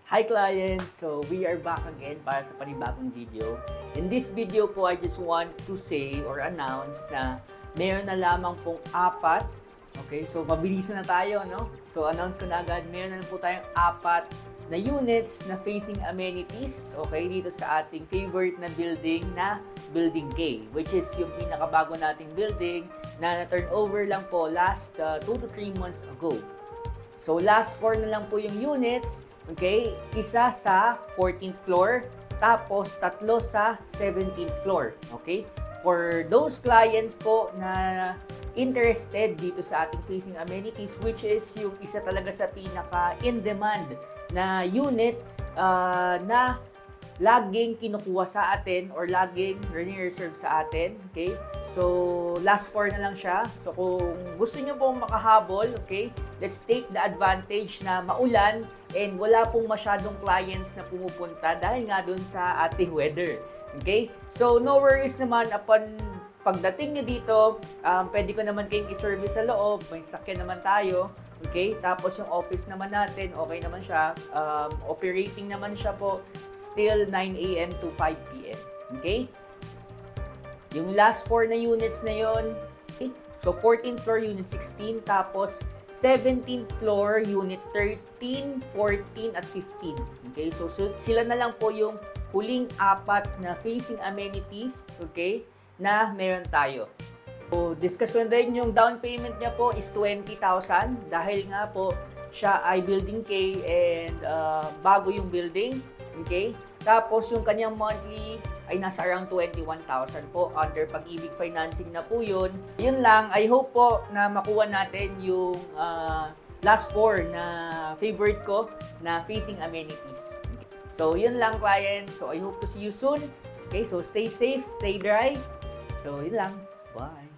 Hi clients! So we are back again para sa panibagong video. In this video po, I just want to say or announce na meron na lamang pong 4. Okay, so mabilis na tayo, no? So announce ko na agad, meron na po tayong 4 na units na facing amenities, okay, dito sa ating favorite na building na Building K, which is yung pinakabago nating building na na-turnover lang po last 2 to 3 months ago. So last 4 na lang po yung units. Okay, isa sa 14th floor, tapos 3 sa 17th floor. Okay? For those clients po na interested dito sa ating facing amenities, which is yung isa talaga sa pinaka in-demand na unit na laging kinukuha sa atin or laging reserve sa atin. Okay? So, last 4 na lang siya. So, kung gusto nyo pong makahabol, okay, let's take the advantage na maulan and wala pong masyadong clients na pumupunta dahil nga dun sa ating weather. Okay? So, no worries naman upon pagdating nyo dito, pwede ko naman kayong i-service sa loob. May sakyan naman tayo. Okay? Tapos yung office naman natin, okay naman siya. Operating naman siya po still 9 a.m. to 5 p.m. Okay? Yung last 4 na units na yon, okay? So 14th floor, unit 16, tapos 17th floor, unit 13, 14, at 15. Okay? So sila na lang po yung huling 4 na facing amenities, okay, na meron tayo. So discuss ko na din yung down payment niya po is 20,000 dahil nga po siya ay Building K and bago yung building, okay? Tapos yung kanyang monthly ay nasa around 21,000 po under Pag-ibig financing na po yun. Yun lang, I hope po na makuha natin yung last 4 na favorite ko na facing amenities. So yun lang clients, so I hope to see you soon. Okay, so stay safe, stay dry. So yun lang, bye!